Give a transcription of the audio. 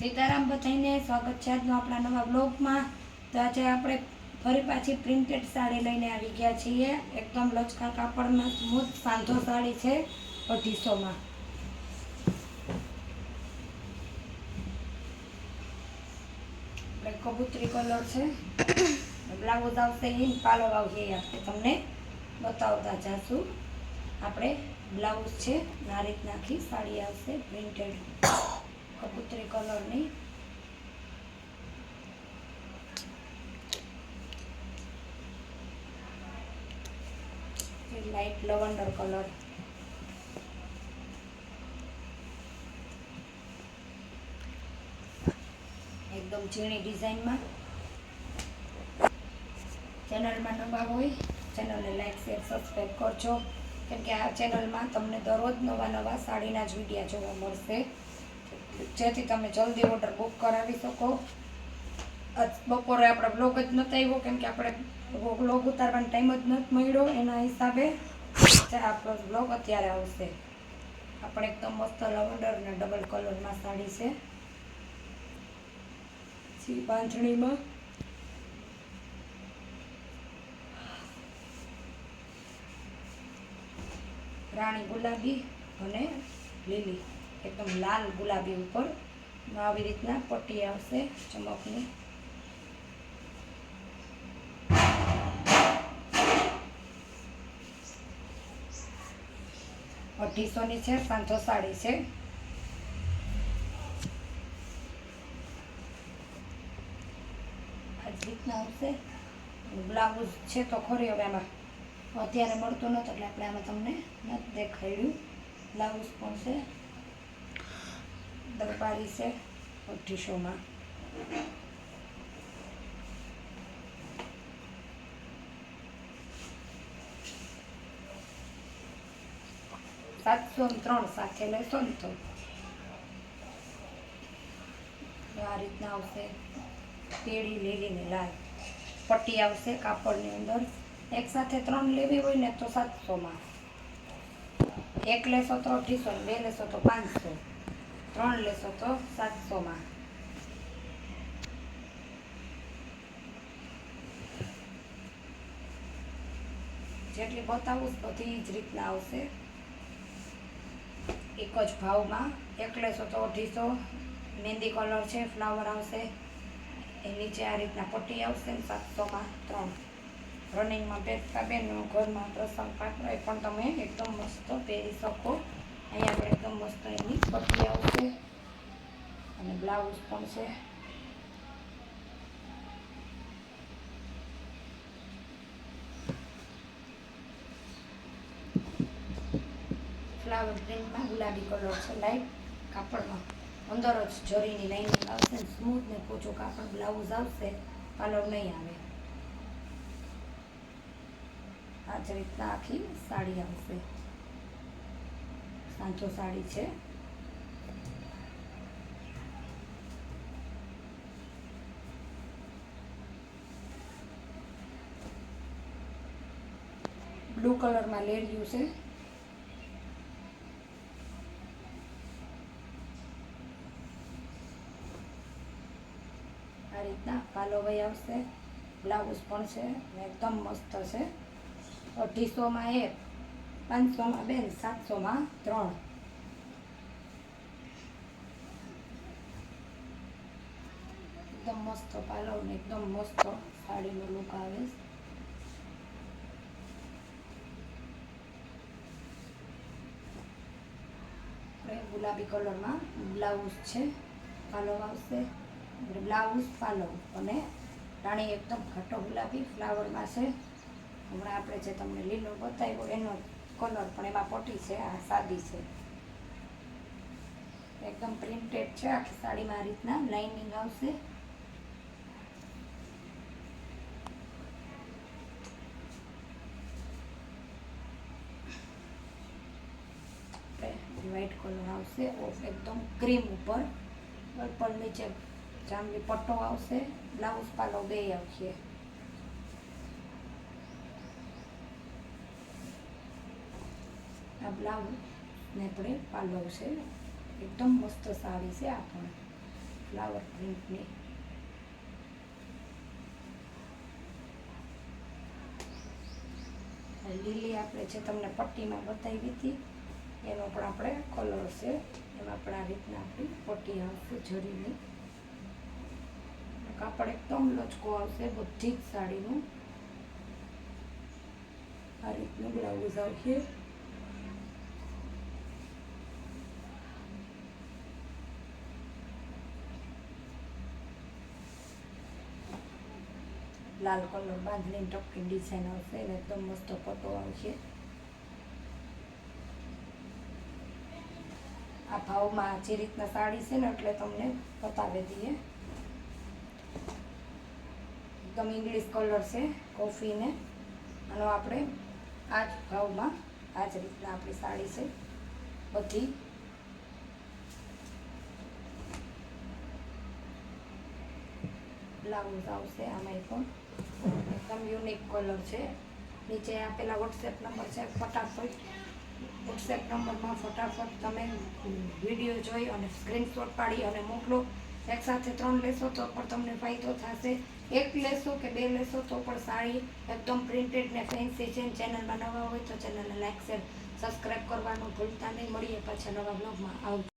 સીતારામ બધાઈને સ્વાગત છે આજનો આપણા નવા બ્લોગમાં. તો આજે આપણે ફરી પાછી પ્રિન્ટેડ સાડી લઈને આવી ગયા છીએ. એકદમ લચકા કાપડમાં સ્મૂથ સાંધો સાડી છે 250માં. કબૂતરી કલર છે. બ્લાઉઝ આવશે ઇન, પાલવ આવશે આપણે તમને બતાવતા જાશું. આપણે બ્લાઉઝ છે આ રીતના આખી સાડી આવશે પ્રિન્ટેડ કબૂતરી કલરની. લાઇટ લવંડર કલર, એકદમ ઝીણી ડિઝાઇનમાં. ચેનલમાં નવા હોય ચેનલને લાઈક શેર સબસ્ક્રાઈબ કરજો, કેમ કે આ ચેનલમાં તમને દરરોજ નવા નવા સાડીના જ વિડીયા જોવા મળશે, જેથી તમે જલ્દી ઓર્ડર બુક કરાવી શકો. બપોરે આપણે બ્લોગ જ નહોતો આવ્યો, કેમ કે આપણે બ્લોગ ઉતારવાનો ટાઈમ જ નથી મળ્યો. એના હિસાબે આપણો બ્લોગ અત્યારે આવશે. આપણે એકદમ મસ્ત લવંડર અને ડબલ કલરમાં સાડી છે, બાંધણીમાં. રાણી ગુલાબી અને લીલી, એકદમ લાલ ગુલાબી ઉપર આવી રીતના પટ્ટી આવશે ચમકની. અઢીસોની છે, સાંધો સાડી છે. આ રીતના આવશે. બ્લાઉઝ છે તો ખરી, હવે આમાં અત્યારે મળતું નહોતું એટલે આપણે આમાં તમને નથી દેખાડ્યું. બ્લાઉઝ પણ છે, દરબારી છે 250માં. $703 સાથે લેશો ને તો આ રીતના આવશે. કેળી લીલી ને લાલ પટ્ટી આવશે કાપડની અંદર. એક સાથે 3 લેવી હોય ને તો 700માં. એક લેશો તો 250, 2 લેશો તો 500, 3 લેશો તો 700માં. જેટલી બતાવું બધી જ રીતના આવશે, એક જ ભાવમાં. એક લેશો તો 250. મહેંદી કલર છે, ફ્લાવર આવશે. એ નીચે આ રીતના પટ્ટી આવશે ને 700માં 3. રનિંગમાં પહેરતા બેન ઘરમાં પ્રસંગ પાત્ર એ પણ તમે એકદમ મસ્ત પહેરી શકો. અહીંયા આપણે એકદમ મસ્ત એની પટ્ટી આવશે અને બ્લાઉઝ પણ છે. ફ્લાવર પ્રિન્ટમાં ગુલાબી કલર છે, લાઈટ કાપડમાં. અંદર જ જરીની લાઇનિંગ આવશે ને સ્મૂથ ને પોચું કાપડ. બ્લાઉઝ આવશે, પાલવ નહીં આવે. આ જ રીતના આખી સાડી આવશે. સાંધો સાડી છે. બ્લુ કલરમાં લેરિયું છે. આ રીતના પાલવ આવશે, બ્લાઉઝ પણ છે. એકદમ મસ્ત છે. 250માં 1, 500માં 2, 700માં 3. એકદમ મસ્ત પાલવ ને એકદમ મસ્ત સાડીનો લુક આવે. ગુલાબી કલરમાં બ્લાઉઝ છે, પાલવ આવશે. બ્લાઉઝ પાલવ અને રાણી એકદમ ઘાટો ગુલાબી ફ્લાવરમાં છે. હમણાં આપણે જે તમને લીલો બતાવ્યો એનો કલર, પણ એમાં પટ્ટી છે. આ સાદી છે, એકદમ પ્રિન્ટેડ છે. આખી સાડીમાં આ રીતના લાઇનિંગ આવશે. વ્હાઈટ કલર આવશે, એકદમ ક્રીમ ઉપર, પર્પલ નીચે જાંબલી પટ્ટો આવશે. બ્લાઉઝ પાલવ 2 આવશે. આ બ્લાઉઝ ને આપણે પાલવ છે. એકદમ મસ્ત સાડી છે. આ પણ ફ્લાવર પ્રિન્ટની. લીલી આપણે જે તમને પટ્ટીમાં બતાવી હતી એનો પણ આપણે કલર છે. એમાં પણ આ રીતના આપણી પટ્ટી આવશે જરીની. કાપડ એકદમ લચકો આવશે બધી જ સાડીનું. આ રીતનું બ્લાઉઝ આવશે. લાલ કલર બાંધણી ટપકી ડિઝાઇન આવશે અને એકદમ મસ્ત પટ્ટો આવશે. આ ભાવમાં જે રીતના સાડી છે ને એટલે તમને બતાવી દઈએ. એકદમ ઇંગ્લિશ કલર છે કોફીને. આનો આપણે આ જ ભાવમાં આ જ રીતના આપણી સાડી છે બધી. બ્લાઉઝ આવશે આમાંય પણ એકદમ યુનિક કલર છે. નીચે આપેલા વોટ્સએપ નંબર છે. ફટાફટ વોટ્સએપ નંબરમાં ફટાફટ તમે વિડીયો જોઈ અને સ્ક્રીનશોટ પાડી અને મોકલો. એકસાથે 3 લેશો તો પણ તમને ફાયદો થશે. 1 લેશો કે 2 લેશો તો પણ સાડી એકદમ પ્રિન્ટેડ ને ફેન્સી છે. ચેનલમાં નવા હોય તો ચેનલને લાઈક શેર સબસ્ક્રાઈબ કરવાનું ભૂલતા નહીં. મળીએ પાછા નવા બ્લોગમાં. આવજો.